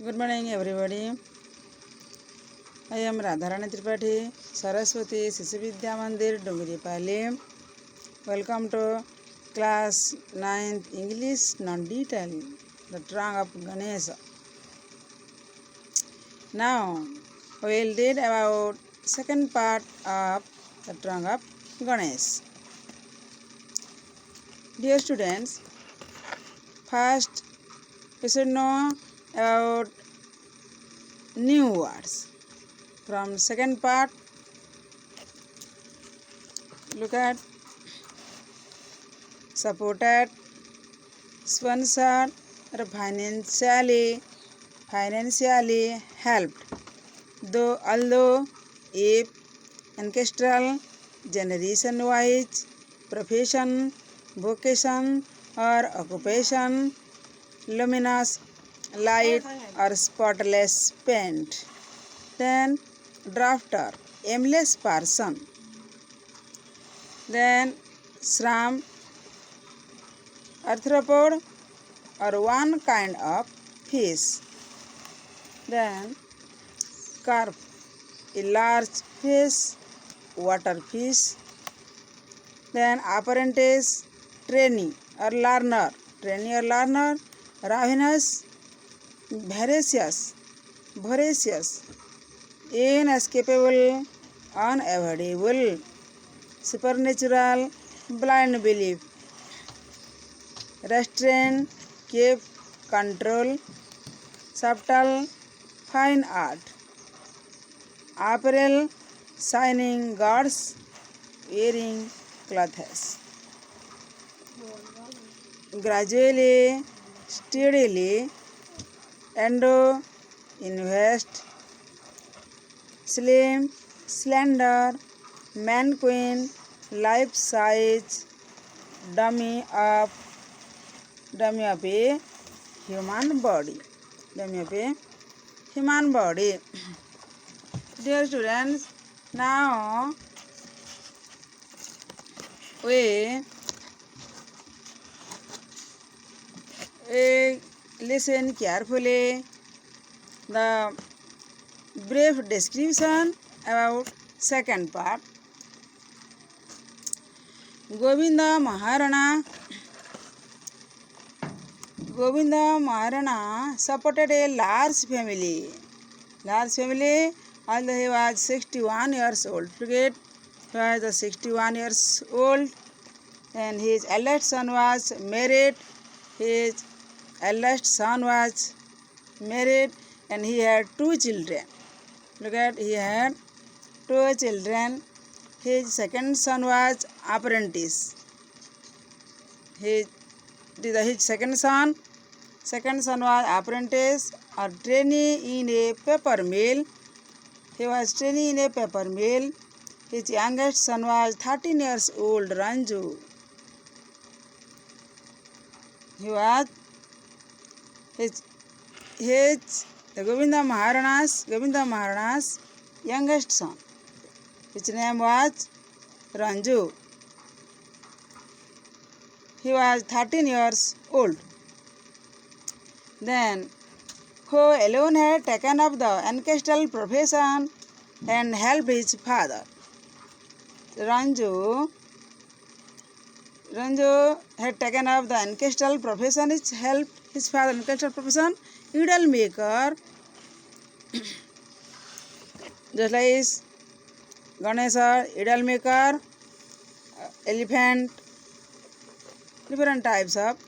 Good morning, everybody. I am Radharani Tripathi, Saraswati Sisi Vidya Mandir, Dungiripalli. Welcome to class 9th English non-detail, the Trang of Ganesha. Now, we will read about second part of the Trang of Ganesh. Dear students, first we should know about new words. From second part, look at supported, sponsored, or financially helped. Although if ancestral, generation wise, profession, vocation, or occupation, luminous, light, or spotless paint. Then drafter, aimless person. Then shram, arthropod, or one kind of fish. Then carp, a large fish, water fish. Then apprentice, trainee or learner, ravenous, voracious, inescapable, unavoidable, supernatural, blind belief, restraint, keep, control, subtle, fine art, apparel, shining gods, wearing clothes. Gradually, steadily, endo, invest, slim, slender, mannequin, life size, dummy of a human body. Dear students, now we listen carefully the brief description about second part. Govinda Maharana supported a large family. Although he was 61 years old. Forget, he was 61 years old, and his eldest son was married. And he had two children. Look at, he had two children. His second son was apprentice. His second son was apprentice or trainee in a paper mill. He was trainee in a paper mill. His youngest son was 13 years old, Ranju. He was the Govinda Maharana's youngest son. His name was Ranju. He was 13 years old. Then, who alone had taken up the ancestral profession and helped his father. Ranju had taken up the ancestral profession, which helped his father. Ancestral profession, idol maker, just like Ganesha, idol maker, elephant, different types of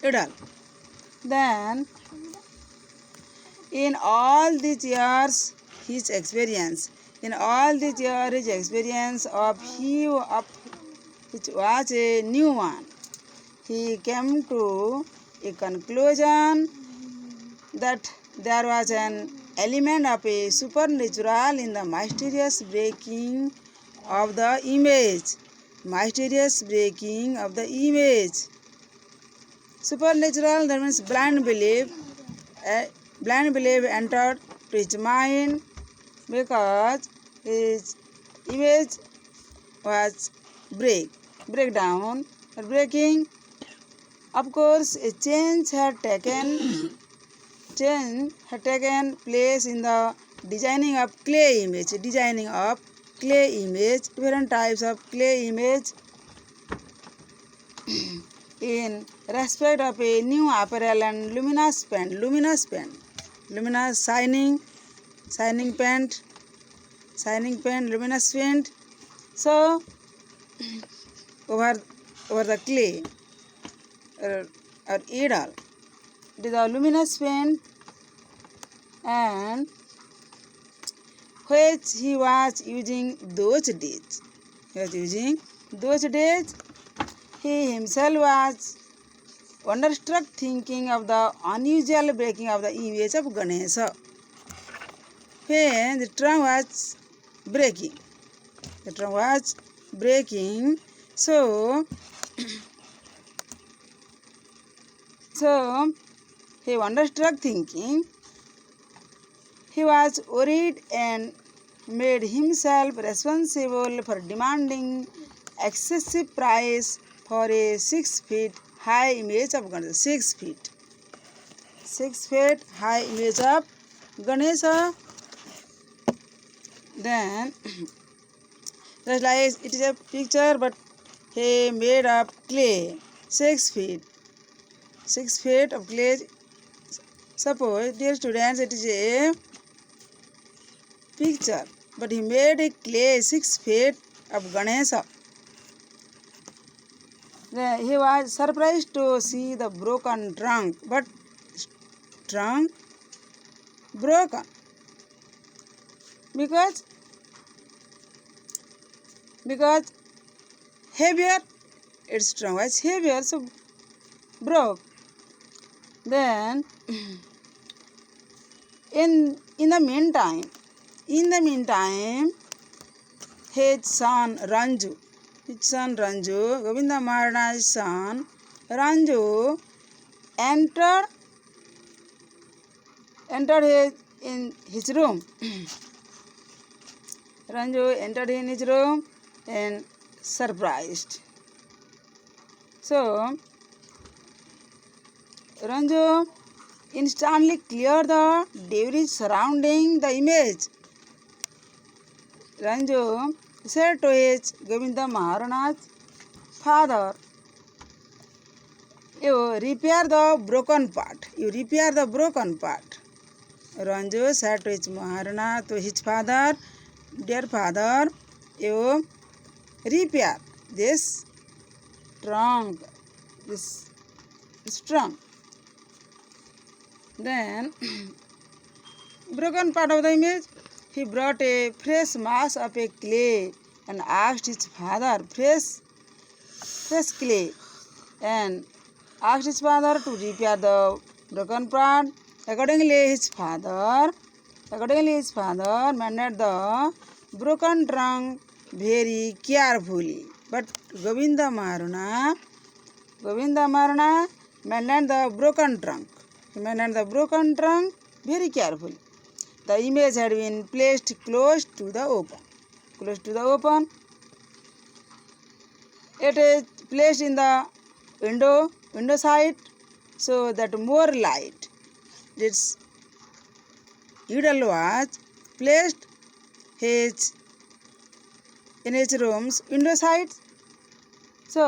idol. Then, in all these years, his experience of which was a new one, he came to a conclusion that there was an element of a supernatural in the mysterious breaking of the image. Supernatural, that means blind belief entered to his mind because his image was breaking Of course, a change had taken place in the designing of clay image. Different types of clay image in respect of a new apparel and luminous paint, luminous paint. So over the clay or idol, it is a luminous paint, and which he was using those days. He himself was wonderstruck thinking of the unusual breaking of the image of Ganesha. When the trunk was breaking, so he wonderstruck thinking. He was worried and made himself responsible for demanding excessive price for a 6 feet high image of Ganesha. 6 feet high image of Ganesha. Then just like it is a picture, but he made of clay 6 feet of clay. Suppose, dear students, it is a picture, but he made a clay 6 feet of Ganesha. Then he was surprised to see the broken trunk, but trunk broken because heavier, its trunk was heavier, so broke. Then in the meantime, his son Ranju, Govinda Maharana's son Ranju, entered in his room. Ranju entered in his room and surprised. So Ranju instantly cleared the debris surrounding the image. Ranju said to his Govinda Maharana's father, "You repair the broken part. Ranju said to his Maharana, to his father, "Dear father, you repair this trunk, this trunk." Then, broken part of the image, he brought a fresh mass of a clay and asked his father, fresh clay, and asked his father to repair the broken part. Accordingly, his father mended the broken trunk very carefully. But Govinda Maharana mended the broken trunk. He mended the broken trunk very carefully. The image had been placed close to the open. It is placed in the window side so that more light. Its idol was placed in his room's window side, so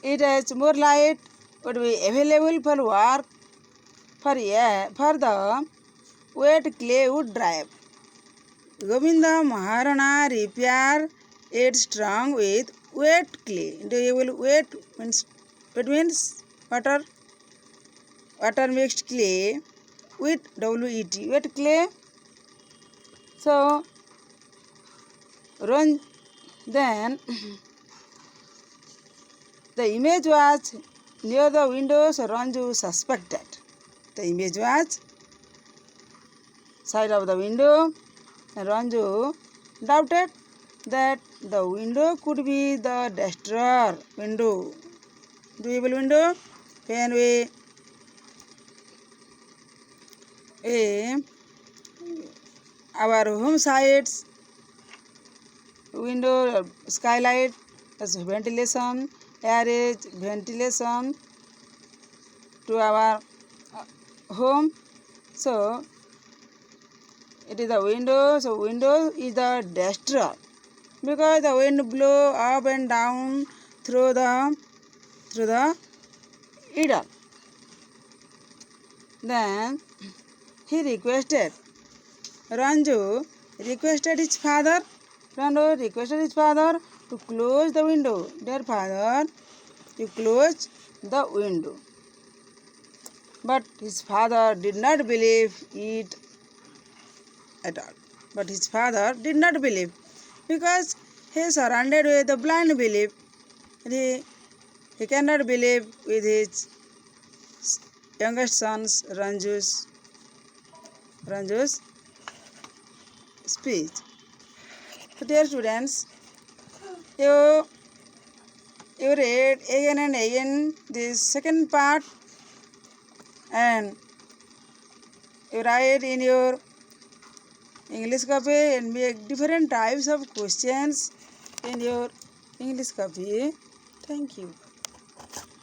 it has more light would be available for work for the wet clay would dry. Govinda Maharana repaired its trunk with wet clay. Wet means water mixed clay with WET, wet clay. So then the image was near the window, so Ranju suspected. The image was side of the window, and Ranju doubted that the window could be the destroyer window. Doable window, when our home sides window skylight as ventilation. Air is ventilation to our home. So it is the window. So window is the duster because the wind blow up and down through the needle. Then he requested Ranju requested his father. Ranju requested his father to close the window. Dear father, you close the window. But his father did not believe it at all. But his father did not believe because he is surrounded with a blind belief. He cannot believe with his youngest son's Ranju's speech. So dear students, you read again and again this second part and you write in your English copy and make different types of questions in your English copy. Thank you.